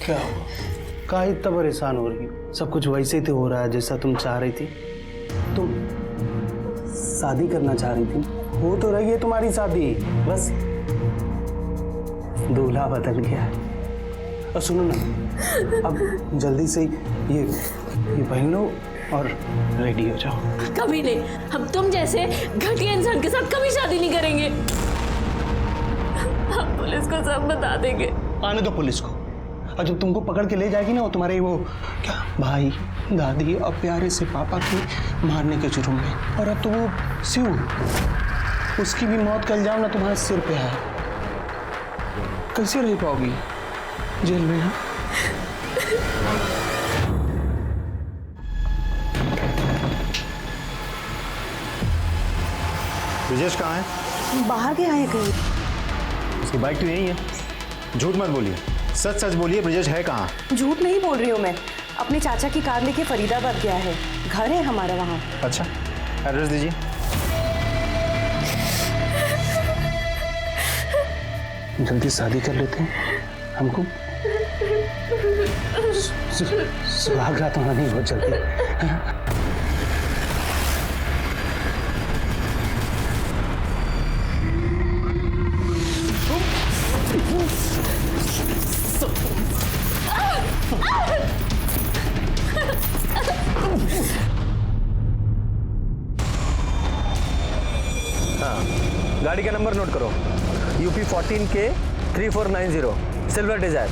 क्या हुआ? काहे इतना परेशान हो रही हो? सब कुछ वैसे ही तो हो रहा है जैसा तुम चाह रही थी। तुम शादी करना चाह रही थी, हो तो रही है तुम्हारी शादी, बस दूल्हा बदल गया है। और सुनो ना, अब जल्दी से ये पहन लो और रेडी हो जाओ। कभी नहीं, हम तुम जैसे घटिया इंसान के साथ कभी शादी नहीं करेंगे। हम पुलिस को सब बता देंगे। आने दो पुलिस को, और जब तुमको पकड़ के ले जाएगी ना वो तुम्हारे वो क्या भाई दादी और प्यारे से पापा के मारने के जुर्म में, और अब तो वो शिव, उसकी भी मौत कल जाओ ना तुम्हारे सिर पे है, कैसे रह पाओगी जेल में? हाँ, ब्रिजेश कहाँ है? बाहर गया है कहीं। उसकी बाइक तो यही है। झूठ मत बोलिए, सच सच बोलिए, ब्रिजेश है कहाँ? झूठ नहीं बोल रही हूँ मैं, अपने चाचा की कार लेके फरीदाबाद गया है, घर है हमारा वहाँ। अच्छा, एड्रेस दीजिए। जल्दी शादी कर लेते हैं, हमको सुहाग रात होना नहीं बहुत जल्दी। गाड़ी का नंबर नोट करो, UP 14K 3490 सिल्वर डिजायर।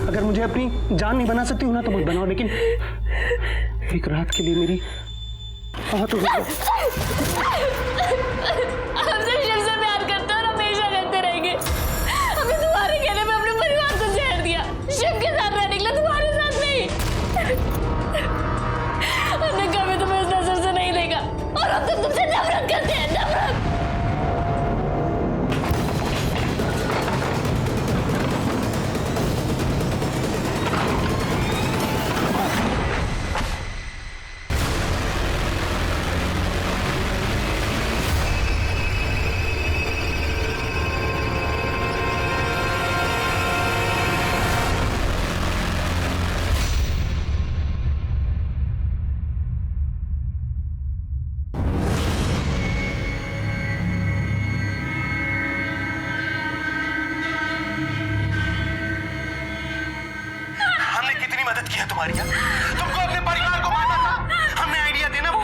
अगर मुझे अपनी जान नहीं बना सकती हूँ ना तो मत बनाओ, लेकिन एक रात के लिए मेरी तो हमसे शिव से प्यार करते और हमेशा करते रहेंगे। हमने तुम्हारे कहने पे अपने परिवार को जहर दिया, शिव के साथ रहने के लिए, तुम्हारे साथ नहीं। हमने कभी तुम्हें इस नजर से नहीं देखा और अब तो तुमसे नफरत करते हैं, नफरत। मदद की है तुम्हारी। तुमको अपने परिवार को मारना था, हमने आइडिया देना वो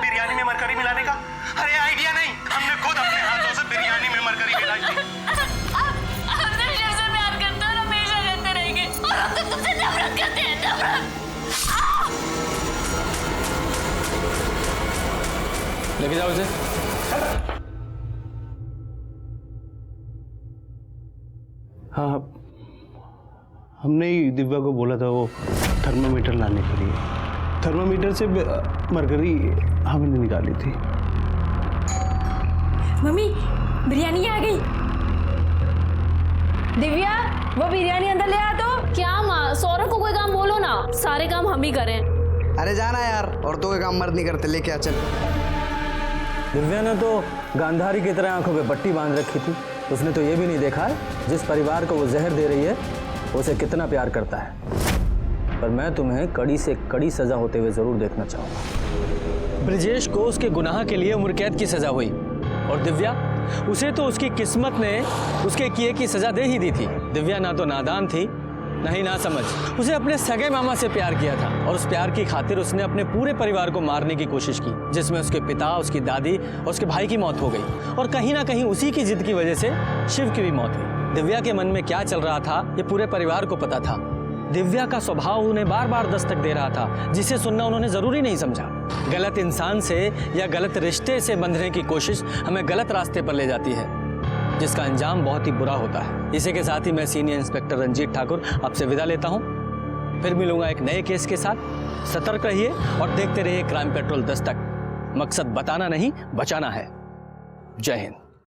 बिरयानी में मरकरी मिलाने का। अरे आइडिया नहीं, हमने खुद अपने हाथों से बिरयानी में मरकरी मिलाई थी। हमने शिव से प्यार करते और हमेशा करते रहेंगे और हम तो तुमसे नफरत करते हैं, नफरत। लेके जाओ इसे। हाँ, हमने ही दिव्या को बोला था वो थर्मामीटर लाने के लिए। थर्मामीटर से मरकरी हमने निकाली थी। मम्मी, बिरयानी आ गई। दिव्या, वो बिरयानी अंदर ले आ तो। क्या माँ, सौरभ को कोई काम बोलो ना, सारे काम हम ही करें। अरे जाना यार, औरतों के काम मर्द नहीं करते, लेके आ चल। दिव्या ने तो गांधारी की तरह आंखों पे पट्टी बांध रखी थी। उसने तो ये भी नहीं देखा जिस परिवार को वो जहर दे रही है उसे कितना प्यार करता है। पर मैं तुम्हें कड़ी से कड़ी सजा होते हुए जरूर देखना चाहूंगा। ब्रिजेश को उसके गुनाह के लिए उम्र कैद की सजा हुई और दिव्या, उसे तो उसकी किस्मत ने उसके किए की सजा दे ही दी थी। दिव्या ना तो नादान थी ना ही ना समझ, उसे अपने सगे मामा से प्यार किया था और उस प्यार की खातिर उसने अपने पूरे परिवार को मारने की कोशिश की, जिसमें उसके पिता, उसकी दादी और उसके भाई की मौत हो गई। और कहीं ना कहीं उसी की जिद की वजह से शिव की भी मौत हुई। दिव्या के मन में क्या चल रहा था ये पूरे परिवार को पता था। दिव्या का स्वभाव उन्हें बार बार दस्तक दे रहा था, जिसे सुनना उन्होंने जरूरी नहीं समझा। गलत इंसान से या गलत रिश्ते से बंधने की कोशिश हमें गलत रास्ते पर ले जाती है, जिसका अंजाम बहुत ही बुरा होता है। इसी के साथ ही मैं सीनियर इंस्पेक्टर रंजीत ठाकुर आपसे विदा लेता हूं। फिर मिलूंगा एक नए केस के साथ। सतर्क रहिए और देखते रहिए क्राइम पेट्रोल दस्तक। मकसद बताना नहीं, बचाना है। जय हिंद।